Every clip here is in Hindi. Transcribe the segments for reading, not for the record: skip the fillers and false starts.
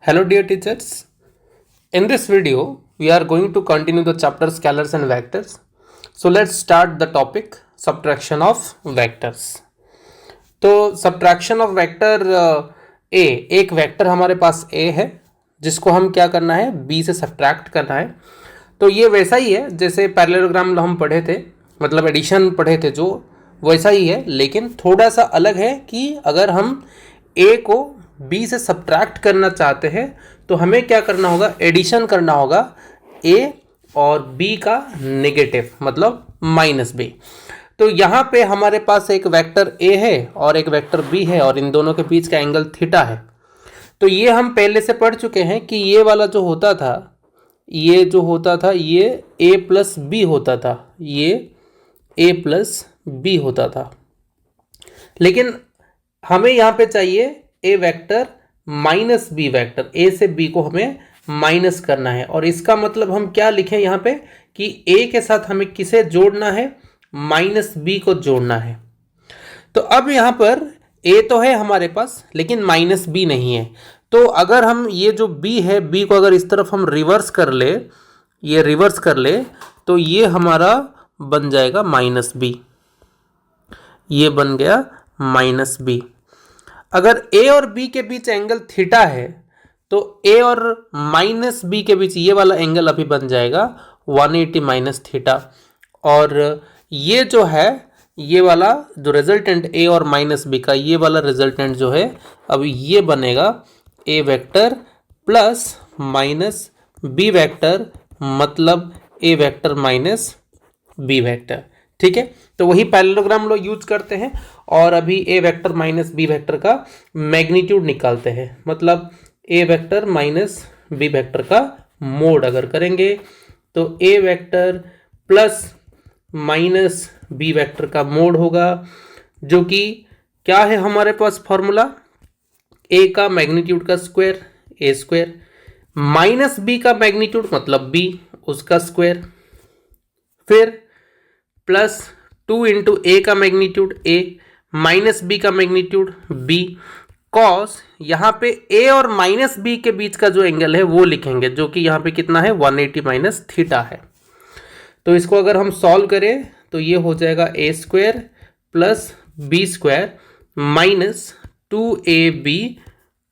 Hello dear teachers. In this video, we are going to continue the chapter scalars and vectors. So let's start the topic subtraction of vectors. तो subtraction of vector a, एक वेक्टर हमारे पास a है जिसको हम क्या करना है b से सब्ट्रैक्ट करना है। तो ये वैसा ही है जैसे पैरेललोग्राम हम पढ़े थे, मतलब एडिशन पढ़े थे, जो वैसा ही है, लेकिन थोड़ा सा अलग है कि अगर हम a को b से सब्ट्रैक्ट करना चाहते हैं तो हमें क्या करना होगा, एडिशन करना होगा a और b का नेगेटिव, मतलब माइनस b। तो यहाँ पे हमारे पास एक वेक्टर a है और एक वेक्टर b है और इन दोनों के बीच का एंगल थीटा है। तो ये हम पहले से पढ़ चुके हैं कि ये वाला जो होता था, ये a प्लस बी होता था, ये a प्लस बी होता था। लेकिन हमें यहाँ पे चाहिए a vector minus B vector, a से b को हमें माइनस करना है। और इसका मतलब हम क्या लिखें यहाँ पे कि a के साथ हमें किसे जोड़ना है, माइनस बी को जोड़ना है। तो अब यहाँ पर a तो है हमारे पास लेकिन माइनस बी नहीं है। तो अगर हम ये जो b है, b को अगर इस तरफ हम रिवर्स कर ले, ये रिवर्स कर ले, तो ये हमारा बन जाएगा माइनस बी, ये बन गया माइनस बी। अगर a और b के बीच एंगल थीटा है तो a और माइनस बी के बीच ये वाला एंगल अभी बन जाएगा 180 माइनस थीटा। और ये जो है, ये वाला जो रिजल्टेंट a और माइनस बी का, ये वाला रिजल्टेंट जो है अब ये बनेगा a vector plus minus B vector, मतलब a vector minus B vector. ठीक है, तो वही पैरेललोग्राम लोग यूज करते हैं और अभी a vector minus B vector का मैग्नीट्यूड निकालते हैं, मतलब a vector minus B vector का मोड अगर करेंगे तो a vector plus minus B vector का मोड होगा, जो कि क्या है हमारे पास फॉर्मूला, a का मैग्नीट्यूड का square a square, minus b का मैग्नीट्यूड मतलब b उसका स्क्वायर, फिर प्लस 2 इंटू ए का मैग्नीट्यूड a माइनस b का मैग्नीट्यूड b, कॉस यहाँ पे a और माइनस b के बीच का जो एंगल है वो लिखेंगे, जो कि यहाँ पे कितना है 180 माइनस थीटा है। तो इसको अगर हम सॉल्व करें तो ये हो जाएगा a square plus B square minus 2ab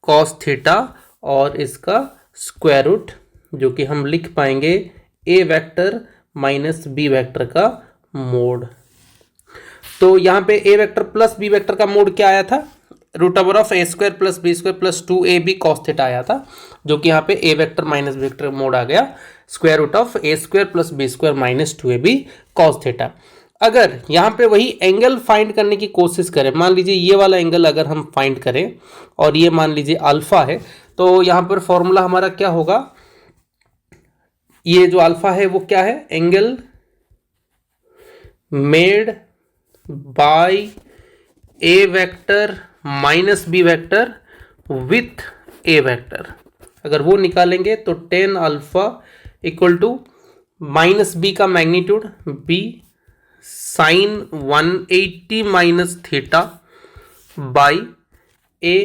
cos theta और इसका स्क्वायर रूट, जो कि हम लिख पाएंगे a vector minus B vector का मोड। तो यहाँ पे a vector plus B vector का मोड क्या आया था, root over of a square plus B square plus 2ab cos theta आया था, जो कि यहाँ पे a vector minus B vector mod आ गया square root of a square plus B square minus 2ab cos theta. अगर यहाँ पे वही एंगल फाइंड करने की कोशिश करें, मान लीजिए ये वाला एंगल अगर हम फाइंड करें और ये मान लीजिए अल्फा है, तो यहाँ पर फॉर्मूला हमारा क्या होगा, ये जो अल्फा है वो क्या है, angle made by a vector minus B vector with a vector. अगर वो निकालेंगे तो tan alpha equal to minus B का magnitude B sine 180 minus theta by a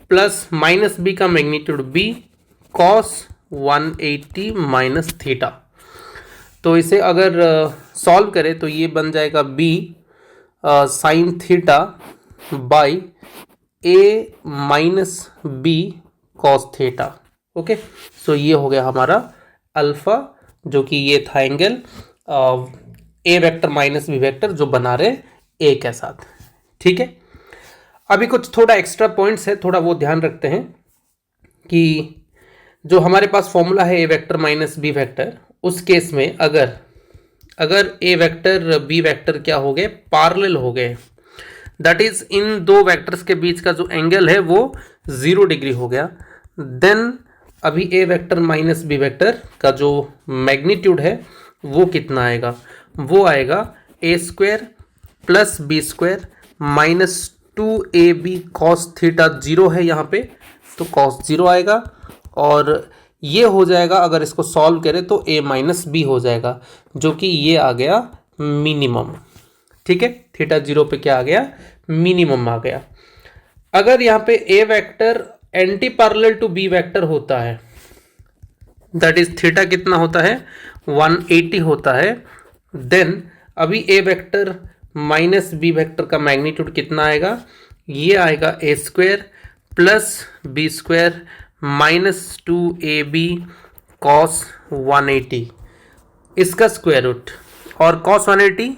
plus minus B का magnitude B cos 180 minus theta. तो इसे अगर सॉल्व करें तो ये बन जाएगा B sine theta by a minus B cos theta. Okay, so ये हो गया हमारा अल्फा, जो कि ये था angle a vector minus B vector जो बना रहे ए के साथ। ठीक है, अभी कुछ थोड़ा एक्स्ट्रा पॉइंट्स है, थोड़ा वो ध्यान रखते हैं कि जो हमारे पास फॉर्मूला है ए वेक्टर माइनस बी वेक्टर, उस केस में अगर ए वेक्टर बी वेक्टर क्या हो गए, पैरेलल हो गए, दैट इज इन दो वेक्टर्स के बीच का जो एंगल है वो 0 डिग्री हो गया, देन अभी a vector minus B vector का जो मैग्नीट्यूड है वो कितना आएगा, वो आएगा a square plus B square minus 2ab cos theta, 0 है यहाँ पे तो कॉस 0 आएगा, और ये हो जाएगा अगर इसको सॉल्व करें तो a माइनस बी हो जाएगा, जो कि ये आ गया मिनिमम। ठीक है, थीटा 0 पे क्या आ गया, मिनिमम आ गया। अगर यहाँ पे a vector anti parallel to b vector होता है, दैट इज थीटा कितना होता है 180 होता है, देन अभी a vector minus B vector का मैग्नीट्यूड कितना आएगा, ये आएगा a square plus B square minus 2ab cos 180, इसका स्क्वायर रूट, और कॉस 180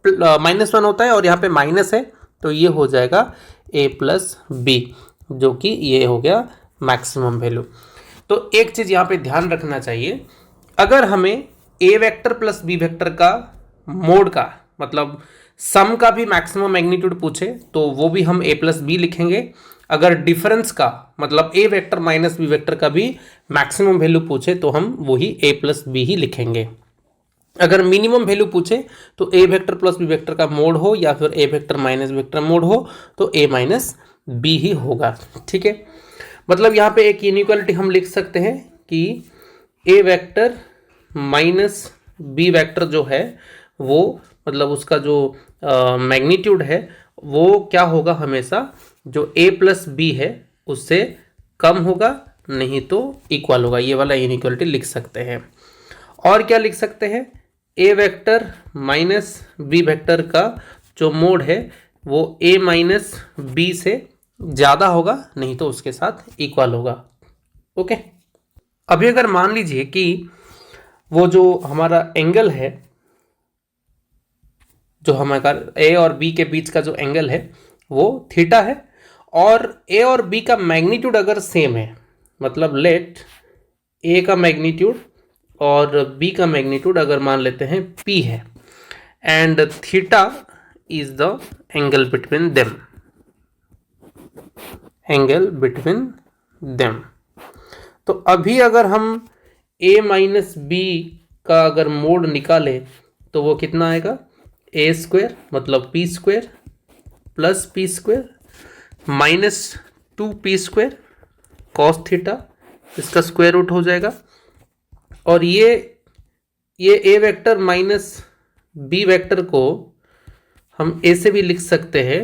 -1 होता है और यहाँ पे माइनस है तो ये हो जाएगा a प्लस बी, जो कि ये हो गया मैक्सिमम वैल्यू। तो एक चीज़ यहाँ पे ध्यान रखना चाहिए, अगर हमें a vector plus b vector का मोड का मतलब सम का भी मैक्सिमम मैग्नीट्यूड पूछे तो वो भी हम a प्लस बी लिखेंगे, अगर डिफरेंस का मतलब a vector minus B vector का भी मैक्सिमम वैल्यू पूछे तो हम वही a प्लस बी ही लिखेंगे। अगर मिनिमम वैल्यू पूछे तो a vector plus B vector का मोड हो या फिर a vector minus vector mod हो तो a माइनस बी ही होगा। ठीक है, मतलब यहाँ पे एक इनइक्वालिटी हम लिख सकते हैं कि a vector minus B vector जो है वो मतलब उसका जो मैग्नीट्यूड है वो क्या होगा, हमेशा जो a प्लस बी है उससे कम होगा, नहीं तो इक्वल होगा। ये वाला इनइक्वालिटी लिख सकते हैं। और क्या लिख सकते हैं, a vector minus B vector का जो मोड है वो a माइनस बी से ज़्यादा होगा, नहीं तो उसके साथ इक्वल होगा। ओके, अभी अगर मान लीजिए कि वो जो हमारा एंगल है, जो हमारा a और b के बीच का जो एंगल है वो थीटा है, और a और b का मैग्नीट्यूड अगर सेम है, मतलब लेट a का मैग्नीट्यूड और b का मैग्नीट्यूड अगर मान लेते हैं p है, and theta is the angle between them, angle between them. तो अभी अगर हम a माइनस बी का अगर मोड निकाले तो वो कितना आएगा, a स्क्वायर मतलब p square plus P square minus 2p square cos theta, इसका स्क्वायर रूट हो जाएगा। और ये a vector minus b vector को हम a से भी लिख सकते हैं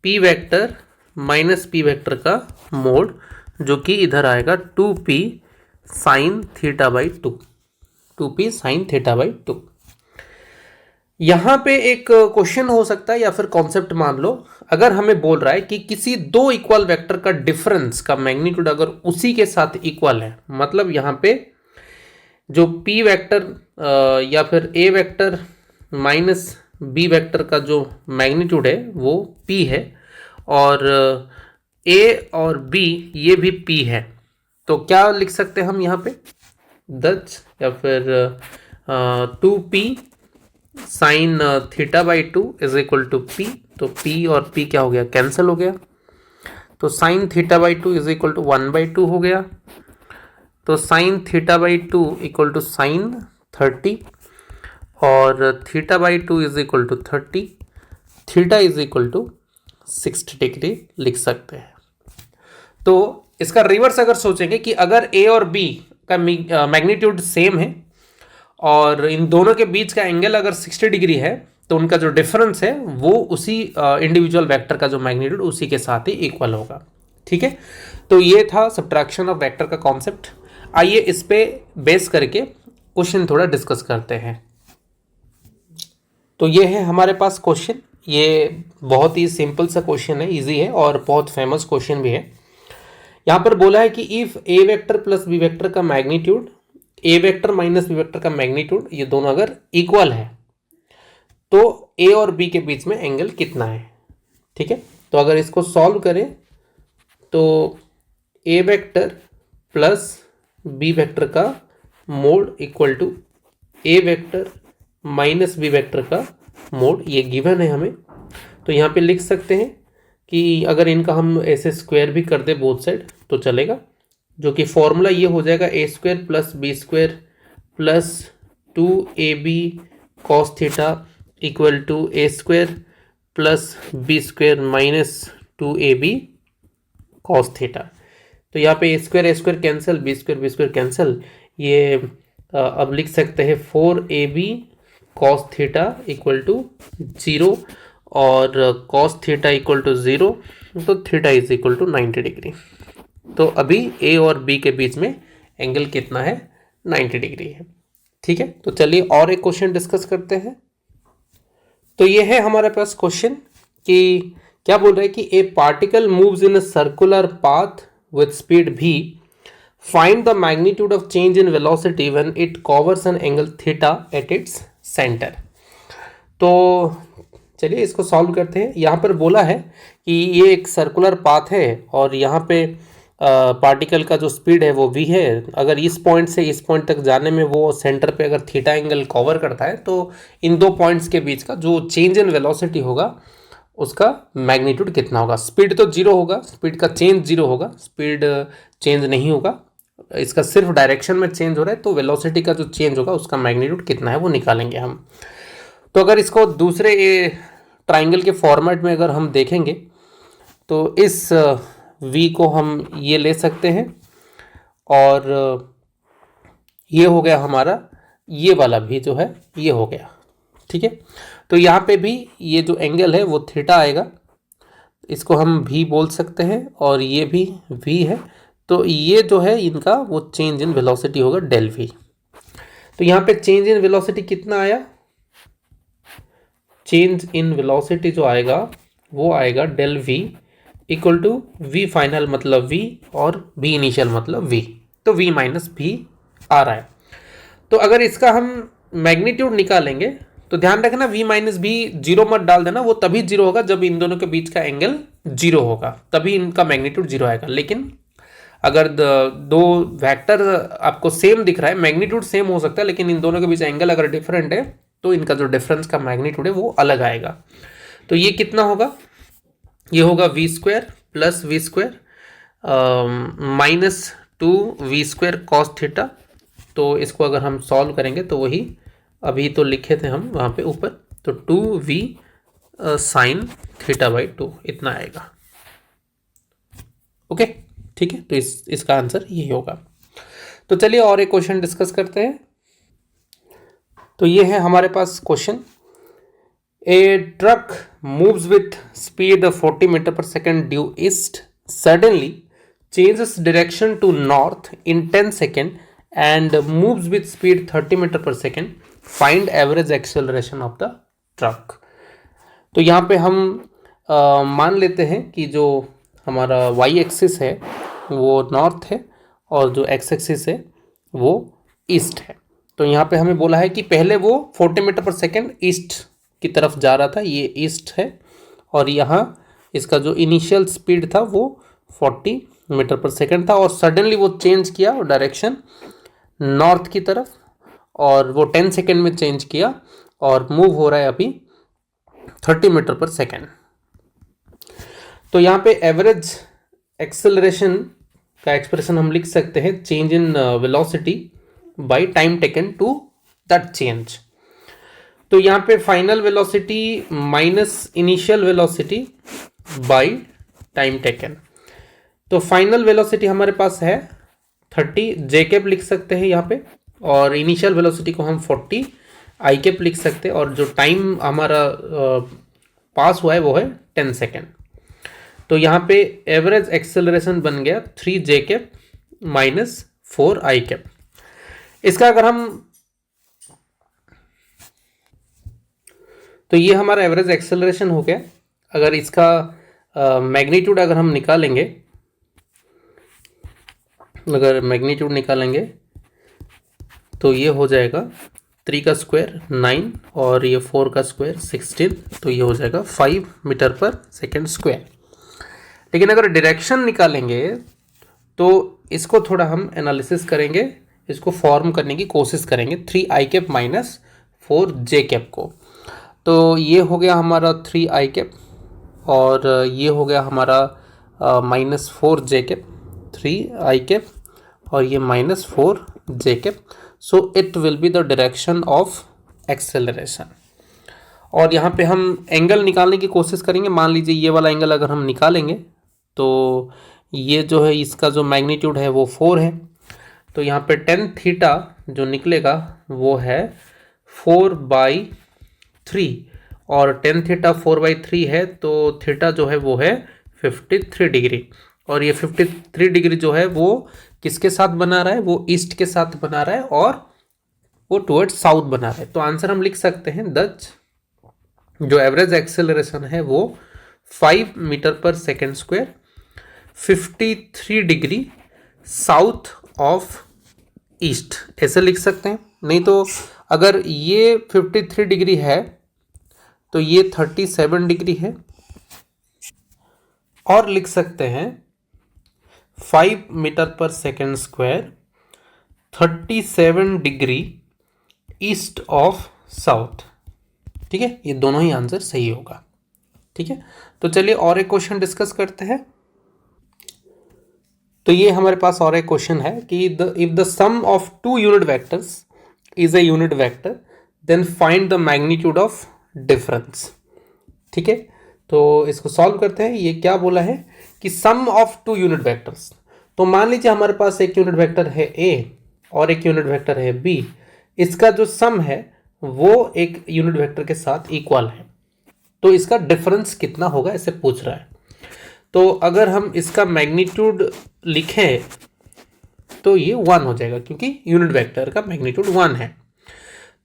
p vector minus p vector का मोड, जो कि इधर आएगा 2p sine theta by 2, 2p sine theta by 2। यहाँ पे एक क्वेश्चन हो सकता है या फिर कॉन्सेप्ट मान लो, अगर हमें बोल रहा है कि किसी दो इक्वल वेक्टर का डिफरेंस का मैग्नीट्यूड अगर उसी के साथ इक्वल है, मतलब यहाँ पे जो p वेक्टर या फिर a vector minus b vector का जो मैग्नीट्यूड है वो p है और a और b ये भी p है, तो क्या लिख सकते हैं हम यहाँ पे 10 या फिर 2p sine theta by 2 is equal to p, तो p और p क्या हो गया, कैंसिल हो गया, तो sine theta by 2 is equal to 1/2 हो गया, तो sine theta by 2 equal to sine 30 और theta by 2 is equal to 30, theta is equal to 60 degree लिख सकते हैं। तो इसका रिवर्स अगर सोचेंगे कि अगर a और b का मैग्नीट्यूड सेम है और इन दोनों के बीच का एंगल अगर 60 डिग्री है तो उनका जो डिफरेंस है वो उसी इंडिविजुअल वेक्टर का जो मैग्नीट्यूड उसी के साथ ही इक्वल होगा। ठीक है, तो ये था सब्ट्रैक्शन ऑफ वेक्टर का कॉन्सेप्ट। आइए इस पे बेस करके क्वेश्चन थोड़ा डिस्कस करते हैं। तो ये है हमारे पास क्वेश्चन, ये बहुत ही सिंपल सा क्वेश्चन है, इजी है और बहुत फेमस क्वेश्चन भी है। यहाँ पर बोला है कि if a vector plus b vector का magnitude a vector minus b vector का मैग्नीट्यूड ये दोनों अगर इक्वल है तो a और b के बीच में एंगल कितना है। ठीक है, तो अगर इसको सॉल्व करें तो a vector plus b vector का mod equal to a vector minus b vector का मोड, ये गिवन है हमें। तो यहाँ पे लिख सकते हैं कि अगर इनका हम ऐसे स्क्वायर भी कर दे बोथ साइड तो चलेगा, जो कि फॉर्मूला ये हो जाएगा a square plus b square plus 2ab cos theta equal to a square plus b square minus 2ab cos theta. तो यहाँ पे a square cancel, b square cancel, ये अब लिख सकते हैं 4ab cos theta equal to 0 और कॉस थीटा इक्वल टू 0, तो theta is equal to 90 degree. तो अभी ए और बी के बीच में एंगल कितना है, 90 डिग्री है। ठीक है, तो चलिए और एक क्वेश्चन डिस्कस करते हैं। तो ये है हमारे पास क्वेश्चन कि क्या बोल रहा है कि ए particle moves in a circular path with speed v, find the magnitude of change in velocity when it covers an angle theta at its centre. तो चलिए इसको सॉल्व करते हैं। यहाँ पर बोला है कि ये एक सर्कुलर पाथ है और यहाँ पे पार्टिकल का जो स्पीड है वो v है। अगर इस पॉइंट से इस पॉइंट तक जाने में वो सेंटर पे अगर थीटा एंगल कवर करता है तो इन दो पॉइंट्स के बीच का जो चेंज इन वेलोसिटी होगा उसका मैग्नीट्यूड कितना होगा। स्पीड तो जीरो होगा, स्पीड का चेंज जीरो होगा, स्पीड चेंज नहीं होगा, इसका सिर्फ डायरेक्शन में चेंज हो रहा है, तो वेलोसिटी का जो चेंज होगा उसका मैग्नीट्यूड कितना है वो निकालेंगे हम। तो अगर इसको दूसरे ट्राइंगल के फॉर्मेट में अगर हम देखेंगे तो इस v को हम ये ले सकते हैं और ये हो गया हमारा, ये वाला भी जो है ये हो गया। ठीक है, तो यहाँ पे भी ये जो एंगल है वो थीटा आएगा, इसको हम v बोल सकते हैं और ये भी v है। तो ये जो है इनका वो चेंज इन वेलोसिटी होगा डेल v। तो यहाँ पे चेंज इन वेलोसिटी कितना आया, चेंज इन वेलोसिटी जो आएगा वो आएगा del v equal to v final मतलब v और v इनिशियल मतलब v, तो v माइनस v आ रहा है। तो अगर इसका हम मैग्नीट्यूड निकालेंगे तो ध्यान रखना v माइनस v जीरो मत डाल देना, वो तभी जीरो होगा जब इन दोनों के बीच का एंगल जीरो होगा, तभी इनका मैग्नीट्यूड जीरो आएगा। लेकिन अगर दो वेक्टर आपको सेम दिख रहा है, मैग्नीट्यूड सेम हो सकता है लेकिन इन दोनों के बीच एंगल अगर डिफरेंट है तो इनका जो डिफरेंस का मैग्नीट्यूड है वो अलग आएगा। तो ये कितना होगा, ये होगा V square plus V square minus 2v² cos theta. तो इसको अगर हम सॉल्व करेंगे तो वही अभी तो लिखे थे हम वहाँ पे ऊपर, तो 2v साइन थीटा बाई 2 इतना आएगा। ओके ठीक है, तो इसका आंसर यही होगा। तो चलिए और एक क्वेश्चन डिस्कस करते हैं। तो ये है हमारे पास question, a truck moves with speed 40 metre per second due east suddenly changes direction to north in 10 seconds and moves with speed 30 metre per second, find average acceleration of the truck. तो यहाँ पे हम मान लेते हैं कि जो हमारा y एक्सिस है वो नॉर्थ है और जो x एक्सिस है वो ईस्ट है। तो यहाँ पे हमें बोला है कि पहले वो 40 मीटर पर सेकेंड ईस्ट की तरफ जा रहा था, ये ईस्ट है, और यहाँ इसका जो इनिशियल स्पीड था वो 40 मीटर पर सेकेंड था और सडनली वो चेंज किया डायरेक्शन नॉर्थ की तरफ और वो 10 सेकेंड में चेंज किया और मूव हो रहा है अभी 30 मीटर पर सेकेंड। तो यहाँ पे एवरेज एक्सेलरेशन का एक्सप्रेशन हम लिख सकते हैं change in velocity by time taken to that change. तो यहाँ पे final velocity minus initial velocity by time taken. तो फाइनल वेलोसिटी हमारे पास है 30 जे कैप लिख सकते हैं यहाँ पे, और इनिशियल वेलोसिटी को हम 40 आई कैप लिख सकते हैं, और जो टाइम हमारा पास हुआ है वो है 10 सेकेंड। तो यहाँ पे एवरेज एक्सेलरेशन बन गया 3 जे कैप माइनस 4 आई कैप। इसका अगर हम, तो ये हमारा एवरेज एक्सेलरेशन हो गया। अगर इसका मैग्नीट्यूड अगर हम निकालेंगे, अगर मैग्नीट्यूड निकालेंगे तो ये हो जाएगा 3 का स्क्वायर 9 और ये 4 का स्क्वायर 16, तो ये हो जाएगा 5 मीटर पर सेकेंड स्क्वायर। लेकिन अगर डायरेक्शन निकालेंगे तो इसको थोड़ा हम एनालिसिस करेंगे, इसको फॉर्म करने की कोशिश करेंगे 3 आई कैप माइनस 4 जे कैप को। तो ये हो गया हमारा 3 आई कैप और ये हो गया हमारा माइनस 4 जे कैप, 3 आई कैप और ये minus 4 J cap. So it will be the direction of acceleration. और यहाँ पे हम एंगल निकालने की कोशिश करेंगे। मान लीजिए ये वाला एंगल अगर हम निकालेंगे तो ये जो है इसका जो मैग्नीट्यूड है वो 4 है। तो यहाँ पे टेन थीटा जो निकलेगा वो है 4/3 और टेन थीटा 4/3 है, तो थीटा जो है वो है 53 डिग्री। और ये 53 डिग्री जो है वो किसके साथ बना रहा है, वो ईस्ट के साथ बना रहा है और वो टुवर्ड्स साउथ बना रहा है। तो आंसर हम लिख सकते हैं दच जो एवरेज एक्सेलरेशन है वो 5 metre per second square 53 degree south of east, ऐसे लिख सकते हैं। नहीं तो अगर ये 53 डिग्री है तो ये 37 डिग्री है, और लिख सकते हैं 5 metre per second square 37 degree east of south. ठीक है, ये दोनों ही आंसर सही होगा। ठीक है, तो चलिए और एक क्वेश्चन डिस्कस करते हैं। तो ये हमारे पास और एक क्वेश्चन है कि if the sum of two unit vectors is a unit vector then find the magnitude of difference. ठीक है, तो इसको सॉल्व करते हैं। ये क्या बोला है कि सम ऑफ टू यूनिट वेक्टर्स, तो मान लीजिए हमारे पास एक यूनिट वेक्टर है ए और एक यूनिट वेक्टर है बी, इसका जो सम है वो एक यूनिट वेक्टर के साथ इक्वल है, तो इसका डिफरेंस कितना होगा ऐसे पूछ रहा है। तो अगर हम इसका मैग्नीट्यूड लिखें तो ये 1 हो जाएगा, क्योंकि यूनिट वेक्टर का मैग्नीट्यूड 1 है।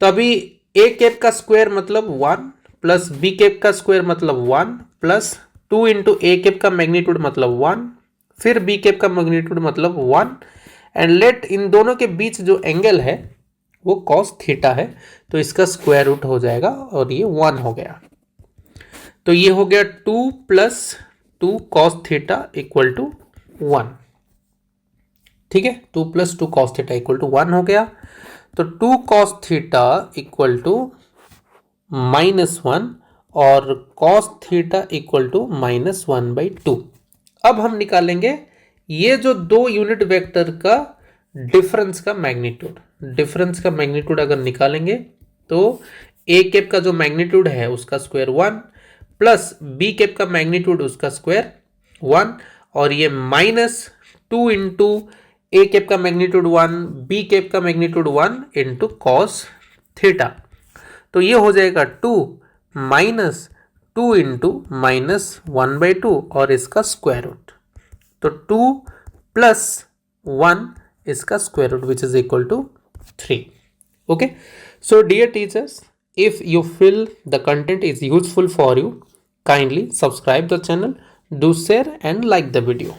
तो अभी ए कैप का स्क्वायर मतलब 1 प्लस बी कैप का स्क्वायर मतलब 1 प्लस 2 इंटू ए कैप का मैग्नीट्यूड मतलब 1 फिर बी कैप का मैग्नीट्यूड मतलब 1 एंड लेट इन दोनों के बीच जो एंगल है वो कॉस थीटा है, तो इसका स्क्वायर रूट हो जाएगा और ये 1 हो गया। तो ये हो गया 2 plus 2 cos theta equal to 1। ठीक है, 2 plus 2 cos theta equal to 1 हो गया। तो 2 कॉस थीटा इक्वल टू -1 और कॉस थीटा इक्वल टू -1/2। अब हम निकालेंगे ये जो दो यूनिट वेक्टर का डिफरेंस का मैग्नीट्यूड अगर निकालेंगे तो ए कैप का जो मैग्नीट्यूड है उसका स्क्वायर 1 प्लस बी कैप का मैग्नीट्यूड उसका स्क्वायर 1 और ये -2 इंटू ए कैप का मैग्नीट्यूड 1 बी कैप का मैग्नीट्यूड 1 इंटू कॉस थीटा, तो ये हो जाएगा 2 माइनस 2 इंटू -1/2 और इसका स्क्वायर रूट, तो 2 प्लस 1 इसका square root which is equal to 3। Okay, so dear teachers, if you feel the content is useful for you, kindly subscribe the channel, do share and like the video.